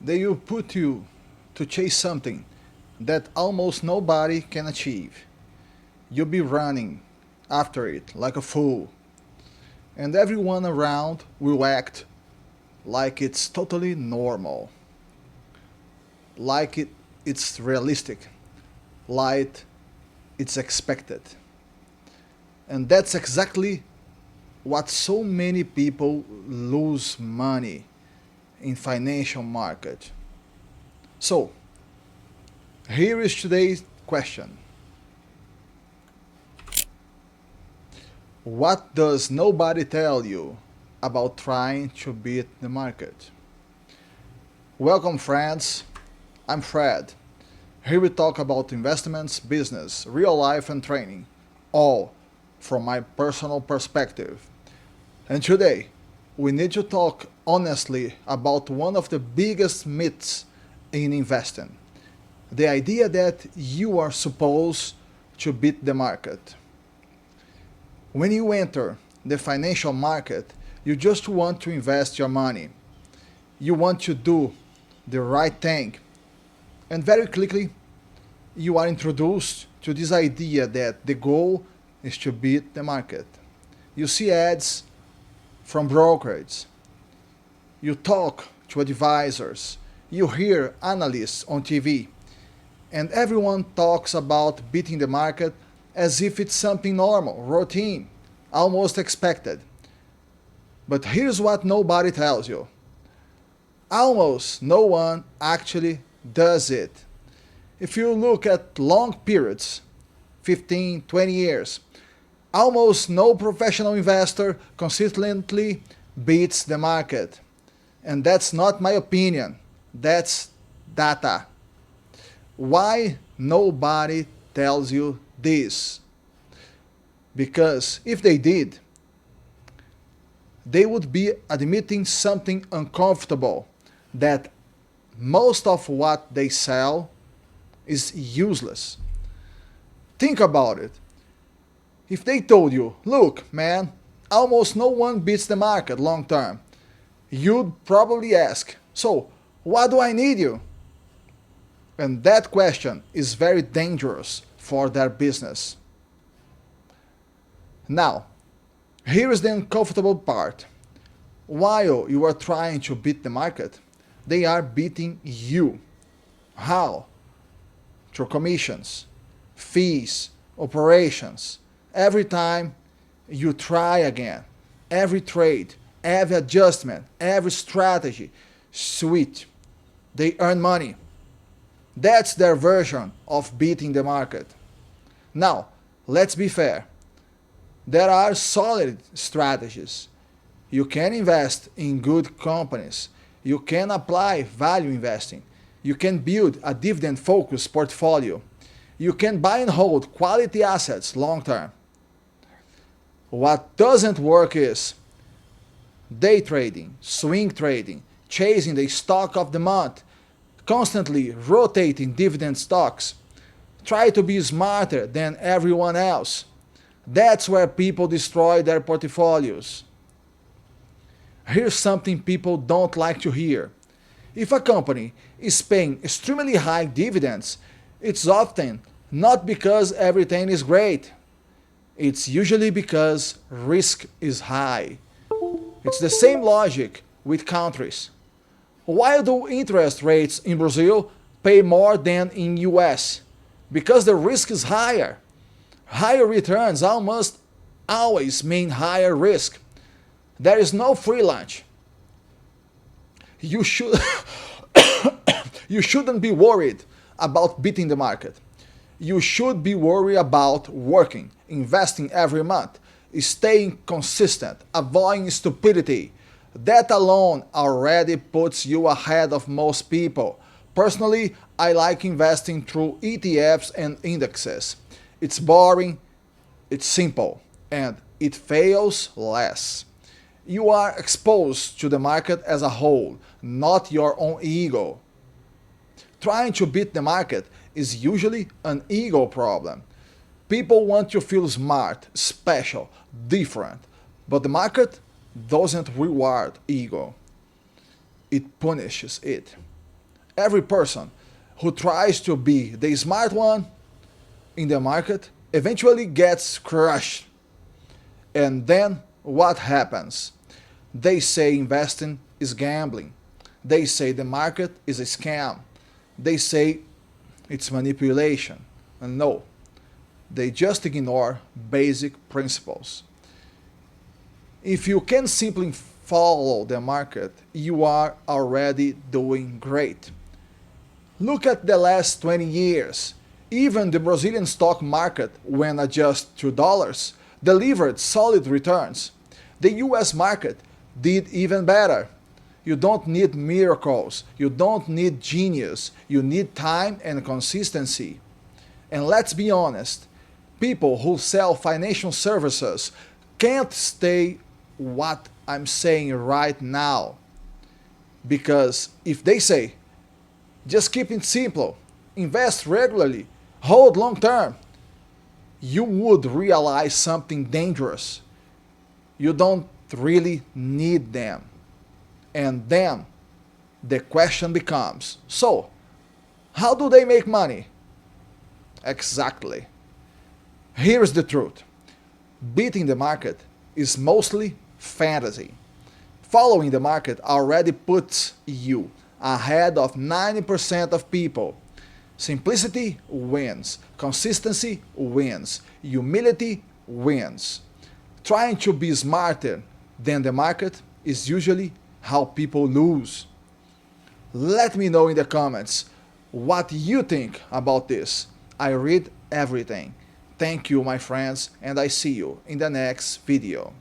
They will put you to chase something that almost nobody can achieve. You'll be running after it like a fool, and everyone around will act like it's totally normal, like it's realistic, like it's expected. And that's exactly what so many people lose money in financial market. So, here is today's question. What does nobody tell you about trying to beat the market? Welcome friends, I'm Fred. Here we talk about investments, business, real life and training, all from my personal perspective. And today, we need to talk honestly about one of the biggest myths in investing, the idea that you are supposed to beat the market. When you enter the financial market, you just want to invest your money. You want to do the right thing. And very quickly, you are introduced to this idea that the goal is to beat the market. You see ads from brokers, you talk to advisors, you hear analysts on TV, and everyone talks about beating the market as if it's something normal, routine, almost expected. But here's what nobody tells you: almost no one actually does it. If you look at long periods, 15, 20 years, almost no professional investor consistently beats the market. And that's not my opinion, that's data. Why nobody tells you this? Because if they did, they would be admitting something uncomfortable, that most of what they sell is useless. Think about it. If they told you, look, man, almost no one beats the market long term, you'd probably ask, so why do I need you? And that question is very dangerous for their business. Now, here is the uncomfortable part. While you are trying to beat the market, they are beating you. How? Through commissions, fees, operations. Every time you try again, every trade, every adjustment, every strategy, sweet, they earn money. That's their version of beating the market. Now, let's be fair. There are solid strategies. You can invest in good companies. You can apply value investing. You can build a dividend focused portfolio. You can buy and hold quality assets long term. What doesn't work is day trading, swing trading, chasing the stock of the month, constantly rotating dividend stocks. Try to be smarter than everyone else. That's where people destroy their portfolios. Here's something people don't like to hear. If a company is paying extremely high dividends, it's often not because everything is great. It's usually because risk is high. It's the same logic with countries. Why do interest rates in Brazil pay more than in US? Because the risk is higher. Higher returns almost always mean higher risk. There is no free lunch. You should you shouldn't be worried about beating the market. You should be worried about working, investing every month, staying consistent, avoiding stupidity. That alone already puts you ahead of most people. Personally, I like investing through ETFs and indexes. It's boring, it's simple, and it fails less. You are exposed to the market as a whole, not your own ego. Trying to beat the market is usually an ego problem. People want to feel smart, special, different, but the market doesn't reward ego, it punishes it. Every person who tries to be the smart one in the market eventually gets crushed. And then what happens? They say investing is gambling. They say the market is a scam. They say it's manipulation. And no, they just ignore basic principles. If you can simply follow the market, you are already doing great. Look at the last 20 years. Even the Brazilian stock market, when adjusted to dollars, delivered solid returns. The US market did even better. You don't need miracles, you don't need genius, you need time and consistency. And let's be honest, people who sell financial services can't stay what I'm saying right now. Because if they say, just keep it simple, invest regularly, hold long term, you would realize something dangerous. You don't really need them. And then the question becomes, so, how do they make money? Exactly. Here's the truth. Beating the market is mostly fantasy. Following the market already puts you ahead of 90% of people. Simplicity wins, consistency wins, humility wins. Trying to be smarter than the market is usually how people lose. Let me know in the comments what you think about this. I read everything. Thank you, my friends, and I see you in the next video.